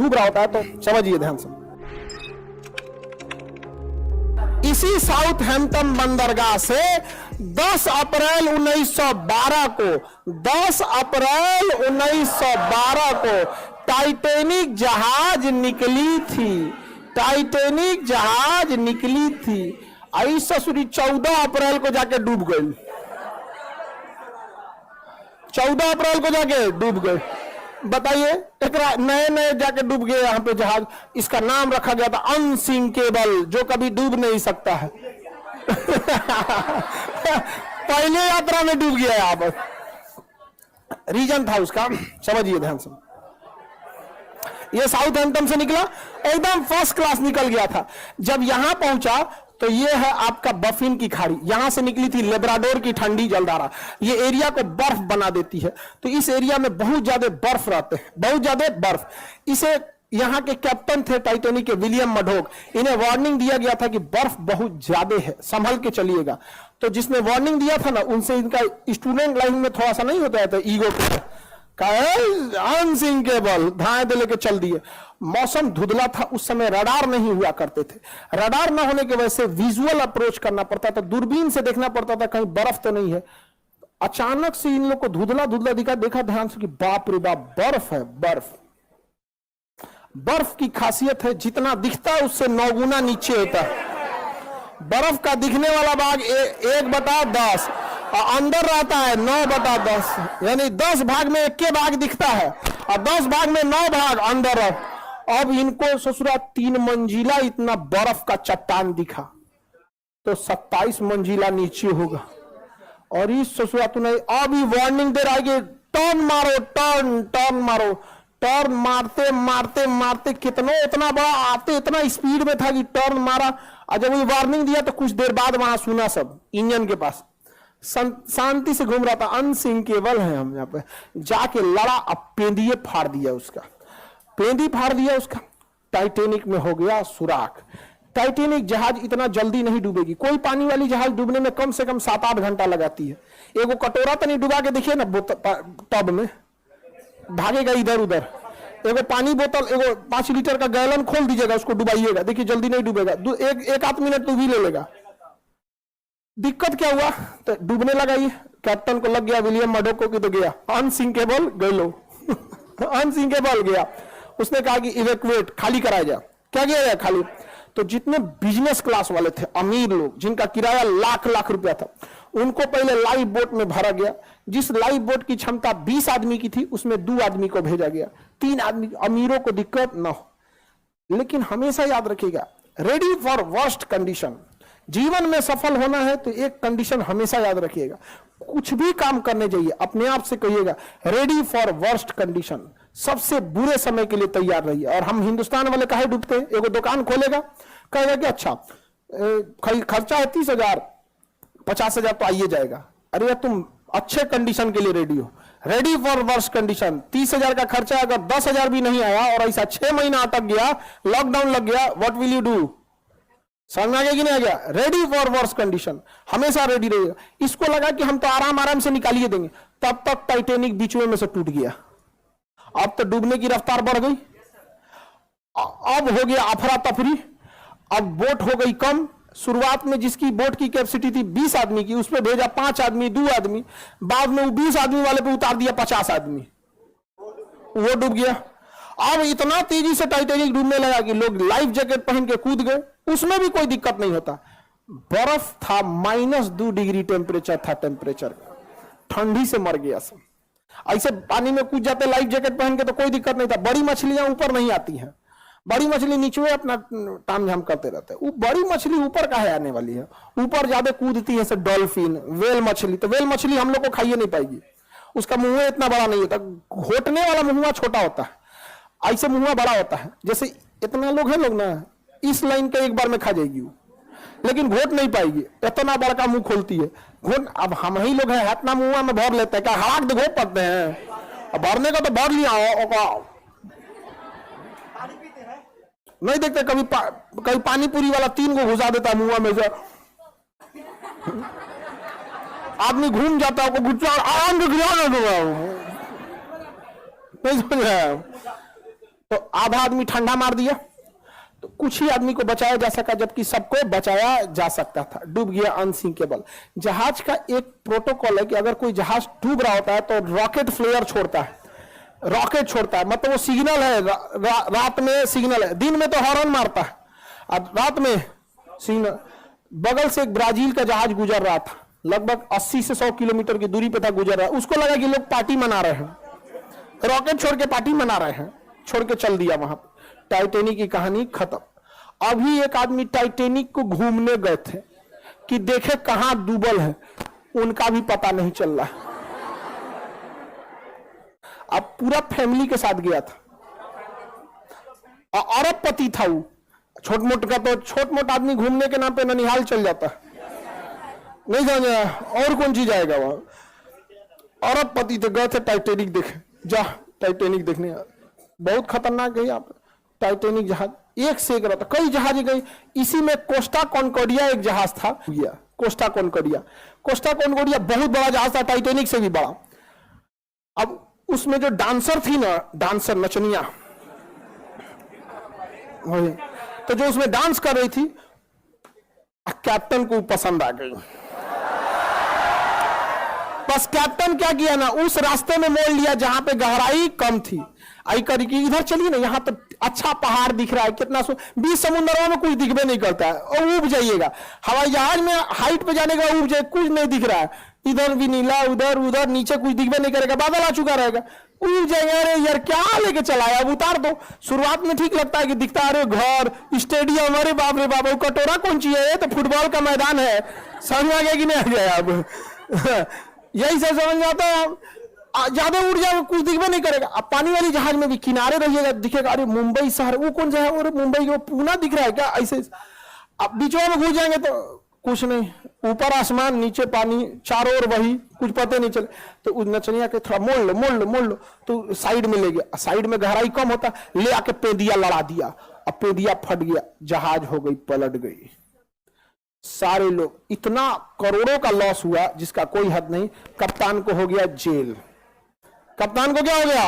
डूब रहा होता है। तो समझिए ध्यान से, इसी साउथहैम्पटन बंदरगाह से 10 अप्रैल 1912 को 10 अप्रैल 1912 को टाइटैनिक जहाज निकली थी। टाइटैनिक जहाज निकली थी। आई ससुरी 14 अप्रैल को जाके डूब गई। 14 अप्रैल को जाके डूब गए। बताइए, एक नए नए जाके डूब गए यहां पे जहाज। इसका नाम रखा गया था अनसिंकेबल, जो कभी डूब नहीं सकता है। पहले यात्रा में डूब गया यहां पर। रीजन था उसका, समझिए ध्यान से। ये साउथहैम्पटन से निकला, एकदम फर्स्ट क्लास निकल गया था। जब यहां पहुंचा तो ये है आपका बफिन की खाड़ी, यहां से निकली थी लेब्राडोर की ठंडी जलधारा। ये एरिया को बर्फ बना देती है, तो इस एरिया में बहुत ज्यादा बर्फ रहते हैं, बहुत ज्यादा बर्फ। इसे यहां के कैप्टन थे टाइटैनिक के विलियम मडोक, इन्हें वार्निंग दिया गया था कि बर्फ बहुत ज्यादा है, संभल के चलिएगा। तो जिसने वार्निंग दिया था ना, उनसे इनका स्टूडेंट लाइफ में थोड़ा सा नहीं होता है ईगो के, अनसिंकेबल, धाए दे लेके चल दिए। मौसम धुंधला था, उस समय रडार नहीं हुआ करते थे। रडार न होने की वजह से विजुअल अप्रोच करना पड़ता था, दूरबीन से देखना पड़ता था कहीं बर्फ तो नहीं है। अचानक से इन लोग को धुंधला धुंधला दिखा, देखा ध्यान से कि बाप रे बाप, बर्फ है, बर्फ। बर्फ की खासियत है जितना दिखता है उससे 9 गुना नीचे होता है। बर्फ का दिखने वाला भाग 1/10 और अंदर रहता है 9/10, यानी 10 भाग में 1 भाग दिखता है और 10 भाग में 9 भाग अंदर है। अब इनको ससुरा 3 मंजिला इतना बर्फ का चट्टान दिखा, तो 27 मंजिला नीचे होगा। और इस ससुरा तो नहीं, अभी वार्निंग दे रहा है कि टर्न मारो, टर्न टर्न मारो। टर्न मारते मारते मारते कितना इतना बड़ा आते इतना स्पीड में था कि टर्न मारा। और जब वो वार्निंग दिया तो कुछ देर बाद वहां सुना सब इंजन के पास शांति से घूम रहा था, अनसिंकेबल है हम यहाँ पे। जाके लड़ा, अब पेंदिए फाड़ दिया उसका, पेंदी फाड़ दिया उसका। टाइटैनिक में हो गया सुराख। टाइटैनिक जहाज इतना जल्दी नहीं डूबेगी, कोई पानी वाली जहाज डूबने में कम से कम 7-8 घंटा लगाती है। एगो कटोरा तो नहीं डुबा के देखिए ना टब में, भागेगा इधर उधर। एगो पानी बोतल, एगो 5 लीटर का गैलन खोल दीजिएगा, उसको डुबाइएगा, देखिए जल्दी नहीं डूबेगा, एक आध मिनट तो भी ले लेगा। दिक्कत क्या हुआ, तो डूबने लगा। ये कैप्टन को लग गया विलियम मडोक को कि तो गया अनसिंकेबल, गए अनसिंकेबल गया। उसने कहा कि इवैक्यूएट, खाली कराया जाए। क्या किया जाए, खाली। तो जितने बिजनेस क्लास वाले थे, अमीर लोग, जिनका किराया लाख लाख रुपया था, उनको पहले लाइफ बोट में भरा गया। जिस लाइफ बोट की क्षमता 20 आदमी की थी, उसमें 2 आदमी को भेजा गया, 3 आदमी, अमीरों को दिक्कत न हो। लेकिन हमेशा याद रखिएगा, रेडी फॉर वर्स्ट कंडीशन। जीवन में सफल होना है तो एक कंडीशन हमेशा याद रखिएगा, कुछ भी काम करने जाइए अपने आप से कहिएगा रेडी फॉर वर्स्ट कंडीशन, सबसे बुरे समय के लिए तैयार रहिए। और हम हिंदुस्तान वाले काहे डूबते हैं, एगो दुकान खोलेगा, कहेगा कि अच्छा खर्चा है 30,000, 50,000 तो आइए जाएगा। अरे यार, तुम अच्छे कंडीशन के लिए रेडी हो, रेडी फॉर वर्स्ट कंडीशन। 30,000 का खर्चा, अगर 10,000 भी नहीं आया और ऐसा 6 महीना अटक गया, लॉकडाउन लग गया, व्हाट विल यू डू? समझ में आ गया कि नहीं आ गया? रेडी फॉर वर्स्ट कंडीशन, हमेशा रेडी रहिएगा। इसको लगा कि हम तो आराम आराम से निकालिए देंगे, तब तक टाइटैनिक बीचवे में से टूट गया। अब तो डूबने की रफ्तार बढ़ गई, अब हो गया अफरा तफरी, अब बोट हो गई कम। शुरुआत में जिसकी बोट की कैपेसिटी थी 20 आदमी की, उसमें भेजा 5 आदमी, 2 आदमी, बाद में वो 20 आदमी वाले पे उतार दिया 50 आदमी, वो डूब गया। अब इतना तेजी से टाइटैनिक डूबने लगा कि लोग लाइफ जैकेट पहन के कूद गए, उसमें भी कोई दिक्कत नहीं होता। बर्फ था, -2 डिग्री टेम्परेचर था, टेम्परेचर ठंडी से मर गया सब। ऐसे पानी में कूद जाते लाइफ जैकेट पहन के तो कोई दिक्कत नहीं था। बड़ी मछलियां ऊपर नहीं आती हैं, बड़ी मछली नीचे अपना ताम झाम करते रहते हैं। बड़ी मछली ऊपर काहे आने वाली है, ऊपर ज्यादा कूदती है, डॉल्फिन, वेल मछली। तो वेल मछली हम लोग को खाइए नहीं पाएगी, उसका मुंह इतना बड़ा नहीं होता, घोटने वाला मुंह छोटा होता है, ऐसे मुंह बड़ा होता है। जैसे इतना लोग हैं लोग ना, इस लाइन के एक बार में खा जाएगी वो, लेकिन घोट नहीं पाएगी, इतना बड़ा मुंह खोलती है घोट। अब हम ही लोग हैं, इतना मुंह में भर लेते हैं, क्या हड़ाक दे घोट पड़ते हैं? भरने का तो भर लिया, नहीं देखते कभी कभी पानी पूरी वाला 3 को घुसा देता है मुंह में से, आदमी घूम जाता है, गुस्सा आराम से नहीं समझ रहा। तो आधा आदमी ठंडा मार दिया, तो कुछ ही आदमी को बचाया जा सका, जबकि सबको बचाया जा सकता था। डूब गया अनसिंकेबल। जहाज का एक प्रोटोकॉल है कि अगर कोई जहाज डूब रहा होता है तो रॉकेट फ्लेयर छोड़ता है, रॉकेट छोड़ता है, मतलब वो सिग्नल है, रात में सिग्नल है, दिन में तो हॉर्न मारता है, अब रात में सिग्नल। बगल से एक ब्राजील का जहाज गुजर रहा था, लगभग 80 से 100 किलोमीटर की दूरी पे था, गुजर रहा है। उसको लगा कि लोग पार्टी मना रहे हैं, रॉकेट छोड़ के पार्टी मना रहे हैं, छोड़ के चल दिया वहां पे। टाइटैनिक की कहानी खत्म। अभी एक आदमी टाइटैनिक को घूमने गए थे कि देखे कहां डूबल है, उनका भी पता नहीं चल रहा। अब पूरा फैमिली के साथ गया था, अरबपति था वो। छोट मोट का तो छोट मोट आदमी घूमने के नाम पे ननिहाल चल जाता है, नहीं जाना और कौन चीज आएगा वहां। अरबपति थे, गए थे टाइटैनिक देखे। जा टाइटैनिक देखने, बहुत खतरनाक है यहाँ पे टाइटैनिक जहाज, एक से एक रहता, कई जहाज गई। इसी में कोस्टा कॉन्कॉर्डिया एक जहाज था, कोस्टा कॉन्कॉर्डिया। कोस्टा कॉन्कॉर्डिया बहुत बड़ा जहाज था, टाइटैनिक से भी बड़ा। अब उसमें जो डांसर थी ना, डांसर नचनिया, तो जो उसमें डांस कर रही थी, कैप्टन को पसंद आ गई। बस कैप्टन क्या किया ना, उस रास्ते में मोड़ लिया जहां पे गहराई कम थी। आई करी कि इधर चलिए ना, यहाँ तो अच्छा पहाड़ दिख रहा है, कितना 20 समुद्रों में कुछ दिखबे नहीं करता है, और उब जाइएगा। हवाई जहाज में हाइट पे जाने के बाद उब जाए, कुछ नहीं दिख रहा है, इधर भी नीला, उधर उधर, नीचे कुछ दिखबे नहीं करेगा, बादल आ चुका रहेगा, उब जाएगा। अरे यार क्या लेके चला है, अब उतार दो। शुरुआत में ठीक लगता है कि दिखता है, अरे घर, स्टेडियम, अरे बाप रे बाप, कटोरा कौन चीज है, तो फुटबॉल का मैदान है, समझ में आ गया कि नहीं आ गया। अब यही सब समझ में आता है। ज्यादा उड़ जाए कुछ दिखबे नहीं करेगा। अब पानी वाली जहाज में भी किनारे रहिएगा, दिखेगा अरे मुंबई शहर, वो कौन सा है, अरे मुंबई वो पूना दिख रहा है क्या, ऐसे। अब बीचों में घुस जाएंगे तो कुछ नहीं, ऊपर आसमान, नीचे पानी, चारों ओर वही, कुछ पता नहीं चले। तो उस नचनिया के थोड़ा मोड़ लो मोड़ लो मोड़ लो, तो साइड में ले गया। साइड में गहराई कम होता, ले आके पेदिया लड़ा दिया, अब पेदिया फट गया, जहाज हो गई, पलट गई। सारे लोग, इतना करोड़ों का लॉस हुआ जिसका कोई हद नहीं। कप्तान को हो गया जेल। कप्तान को क्या हो गया?